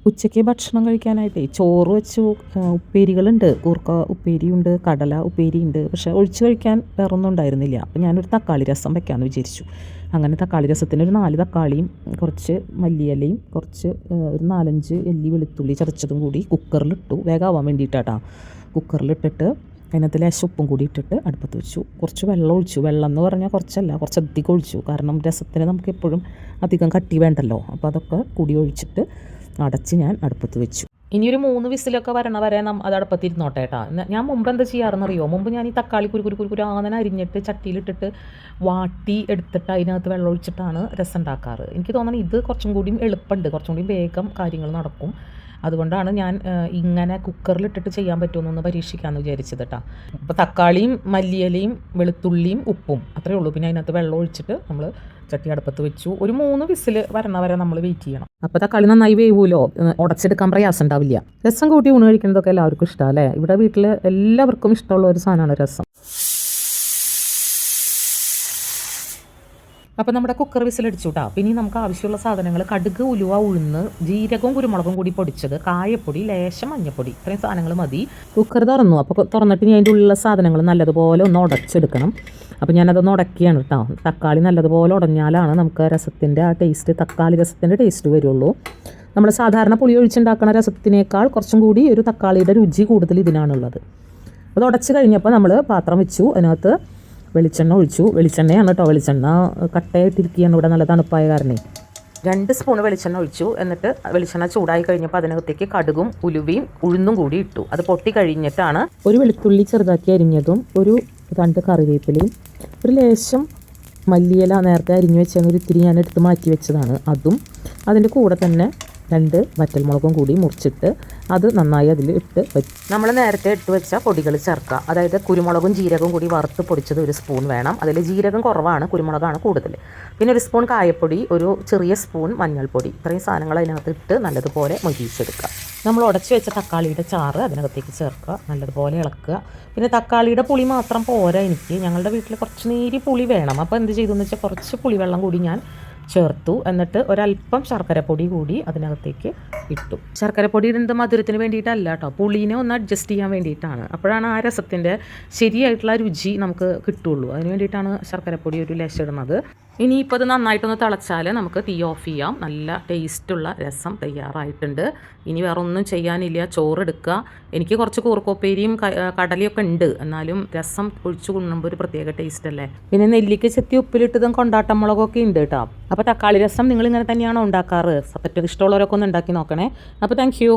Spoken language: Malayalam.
ഉച്ചയ്ക്ക് ഭക്ഷണം കഴിക്കാനായിട്ടേ ചോറ് വെച്ചു, ഉപ്പേരികളുണ്ട്, കൂർക്ക ഉപ്പേരിയുണ്ട്, കടല ഉപ്പേരിയുണ്ട്. പക്ഷേ ഒഴിച്ച് കഴിക്കാൻ വേറൊന്നും ഉണ്ടായിരുന്നില്ല. അപ്പോൾ ഞാനൊരു തക്കാളി രസം വെക്കാമെന്ന് വിചാരിച്ചു. അങ്ങനെ തക്കാളി രസത്തിന് ഒരു 4 തക്കാളിയും കുറച്ച് മല്ലിയിലയും കുറച്ച് ഒരു 4-5 എല്ലി വെളുത്തുള്ളി ചതച്ചതും കൂടി കുക്കറിലിട്ടു. വേഗമാവാൻ വേണ്ടിയിട്ടാട്ടോ. കുക്കറിലിട്ടിട്ട് അതിനകത്ത് ലേശം ഉപ്പും കൂടി ഇട്ടിട്ട് അടുപ്പത്ത് വെച്ചു. കുറച്ച് വെള്ളം ഒഴിച്ചു. വെള്ളം എന്ന് പറഞ്ഞാൽ കുറച്ചല്ല, കുറച്ച് അധികം ഒഴിച്ചു. കാരണം രസത്തിന് നമുക്ക് എപ്പോഴും അധികം കട്ടി വേണ്ടല്ലോ. അപ്പോൾ അതൊക്കെ കൂടി ഒഴിച്ചിട്ട് അടച്ച് ഞാൻ അടുപ്പത്ത് വെച്ചു. ഇനിയൊരു 3 വിസിലൊക്കെ വരണ വരെ അത് അടുപ്പത്തിരുന്നോട്ടെ കേട്ടോ. ഞാൻ മുമ്പ് എന്താ ചെയ്യാറെന്നറിയോ? മുമ്പ് ഞാൻ ഈ തക്കാളി കുരുക്കുരാങ്ങനെ അരിഞ്ഞിട്ട് ചട്ടിയിലിട്ടിട്ട് വാട്ടി എടുത്തിട്ട് അതിനകത്ത് വെള്ളം ഒഴിച്ചിട്ടാണ് രസം ഉണ്ടാക്കാറ്. എനിക്ക് തോന്നുന്നത് ഇത് കുറച്ചും കൂടിയും എളുപ്പമുണ്ട്, കുറച്ചും കൂടി വേഗം കാര്യങ്ങൾ നടക്കും. അതുകൊണ്ടാണ് ഞാൻ ഇങ്ങനെ കുക്കറിലിട്ടിട്ട് ചെയ്യാൻ പറ്റുമെന്നൊന്ന് പരീക്ഷിക്കാമെന്ന് വിചാരിച്ചത് കേട്ടോ. അപ്പോൾ തക്കാളിയും മല്ലിയിലയും വെളുത്തുള്ളിയും ഉപ്പും അത്രയേ ഉള്ളൂ. പിന്നെ അതിനകത്ത് വെള്ളം ഒഴിച്ചിട്ട് നമ്മൾ ചട്ടി അടുപ്പത്ത് വെച്ചു. ഒരു 3 വിസിൽ വരണ വരെ നമ്മൾ വെയിറ്റ് ചെയ്യണം. അപ്പോൾ തക്കാളി നന്നായി വേവുമല്ലോ, ഉടച്ചെടുക്കാൻ പ്രയാസം ഉണ്ടാവില്ല. രസം കൂട്ടി ഊണ് കഴിക്കുന്നതൊക്കെ എല്ലാവർക്കും ഇഷ്ടമാണ് അല്ലേ? ഇവിടെ വീട്ടിൽ എല്ലാവർക്കും ഇഷ്ടമുള്ള ഒരു സാധനമാണ് രസം. അപ്പോൾ നമ്മുടെ കുക്കർ വിസിലടിച്ചു കേട്ടോ. പിന്നെ നമുക്ക് ആവശ്യമുള്ള സാധനങ്ങൾ കടുക്, ഉലുവ, ഉഴുന്ന്, ജീരകവും കുരുമുളകും കൂടി പൊടിച്ചത്, കായപ്പൊടി, ലേശം മഞ്ഞപ്പൊടി, ഇത്രയും സാധനങ്ങൾ മതി. കുക്കർ തുറന്നു. അപ്പോൾ തുറന്നിട്ട് ഇനി അതിൻ്റെ ഉള്ളിലുള്ള സാധനങ്ങൾ നല്ലതുപോലെ ഒന്ന് ഉടച്ചെടുക്കണം. അപ്പോൾ ഞാനതൊന്ന് ഉടക്കിയാണ് കേട്ടോ. തക്കാളി നല്ലതുപോലെ ഉടഞ്ഞാലാണ് നമുക്ക് രസത്തിൻ്റെ ആ ടേസ്റ്റ്, തക്കാളി രസത്തിൻ്റെ ടേസ്റ്റ് വരുള്ളൂ. നമ്മൾ സാധാരണ പുളി ഒഴിച്ചുണ്ടാക്കുന്ന രസത്തിനേക്കാൾ കുറച്ചും കൂടി ഒരു തക്കാളിയുടെ രുചി കൂടുതൽ ഇതിനാണുള്ളത്. അത് ഉടച്ച് കഴിഞ്ഞപ്പോൾ നമ്മൾ പാത്രം വെച്ചു. അതിനകത്ത് വെളിച്ചെണ്ണ ഒഴിച്ചു. വെളിച്ചെണ്ണയാണ് കേട്ടോ. വെളിച്ചെണ്ണ കട്ടയായിട്ടിരിക്കുകയാണ് ഇവിടെ, നല്ല തണുപ്പായ കാരണേ. 2 സ്പൂൺ വെളിച്ചെണ്ണ ഒഴിച്ചു. എന്നിട്ട് വെളിച്ചെണ്ണ ചൂടായി കഴിഞ്ഞപ്പോൾ അതിനകത്തേക്ക് കടുകും ഉലുവയും ഉഴുന്നും കൂടി ഇട്ടു. അത് പൊട്ടി കഴിഞ്ഞിട്ടാണ് ഒരു വെളുത്തുള്ളി ചെറുതാക്കി അരിഞ്ഞതും, ഒരു 2 കറിവേപ്പിലയും, ഒരു ലേശം മല്ലിയില നേരത്തെ അരിഞ്ഞു വെച്ചെന്ന് ഒരു ഇത്തിരി ഞാൻ എടുത്ത് മാറ്റി വെച്ചതാണ്, അതും അതിൻ്റെ കൂടെ തന്നെ 2 വറ്റൽമുളകും കൂടി മുറിച്ചിട്ട് അത് നന്നായി അതിൽ ഇട്ട് വെച്ചു. നമ്മൾ നേരത്തെ ഇട്ട് വെച്ച പൊടികൾ ചേർക്കുക. അതായത് കുരുമുളകും ജീരകവും കൂടി വറുത്ത് പൊടിച്ചത് 1 സ്പൂൺ വേണം. അതിൽ ജീരകം കുറവാണ്, കുരുമുളകാണ് കൂടുതൽ. പിന്നെ 1 സ്പൂൺ കായപ്പൊടി, ഒരു ചെറിയ സ്പൂൺ മഞ്ഞൾപ്പൊടി, ഇത്രയും സാധനങ്ങൾ അതിനകത്ത് ഇട്ട് നല്ലതുപോലെ മൊരിയിച്ചെടുക്കുക. നമ്മൾ ഉടച്ച് വെച്ച തക്കാളിയുടെ ചാറ് അതിനകത്തേക്ക് ചേർക്കുക, നല്ലതുപോലെ ഇളക്കുക. പിന്നെ തക്കാളിയുടെ പുളി മാത്രം പോരാ എനിക്ക്, ഞങ്ങളുടെ വീട്ടിൽ കുറച്ച് നേരി പുളി വേണം. അപ്പോൾ എന്ത് ചെയ്തു എന്ന് വെച്ചാൽ കുറച്ച് പുളിവെള്ളം കൂടി ഞാൻ ചേർത്തു. എന്നിട്ട് ഒരല്പം ശർക്കരപ്പൊടി കൂടി അതിനകത്തേക്ക് ഇട്ടു. ശർക്കരപ്പൊടി ഇടുന്നത് മധുരത്തിന് വേണ്ടിയിട്ടല്ല കേട്ടോ, പുളീനെ ഒന്ന് അഡ്ജസ്റ്റ് ചെയ്യാൻ വേണ്ടിയിട്ടാണ്. അപ്പോഴാണ് ആ രസത്തിൻ്റെ ശരിയായിട്ടുള്ള രുചി നമുക്ക് കിട്ടുള്ളൂ. അതിന് വേണ്ടിയിട്ടാണ് ശർക്കരപ്പൊടി ഒരു ലേശം ഇടുന്നത്. ഇനിയിപ്പോൾ അത് നന്നായിട്ടൊന്ന് തിളച്ചാൽ നമുക്ക് തീ ഓഫ് ചെയ്യാം. നല്ല ടേസ്റ്റുള്ള രസം തയ്യാറായിട്ടുണ്ട്. ഇനി വേറെ ഒന്നും ചെയ്യാനില്ല, ചോറെടുക്കുക. എനിക്ക് കുറച്ച് കൂർക്കോപ്പേരിയും കടലയൊക്കെ ഉണ്ട്, എന്നാലും രസം ഒഴിച്ചു കൊണ്ടുമ്പോൾ ഒരു പ്രത്യേക ടേസ്റ്റ് അല്ലേ. പിന്നെ നെല്ലിക്ക ചെത്തി ഉപ്പിലിട്ടതും കൊണ്ടാട്ടമുളകൊക്കെ ഉണ്ട് കേട്ടോ. അപ്പോൾ തക്കാളി രസം നിങ്ങളിങ്ങനെ തന്നെയാണോ ഉണ്ടാക്കാറ്? പറ്റും ഇഷ്ടമുള്ളവരൊക്കെ ഒന്ന് ഉണ്ടാക്കി നോക്കണേ. അപ്പോൾ താങ്ക് യു.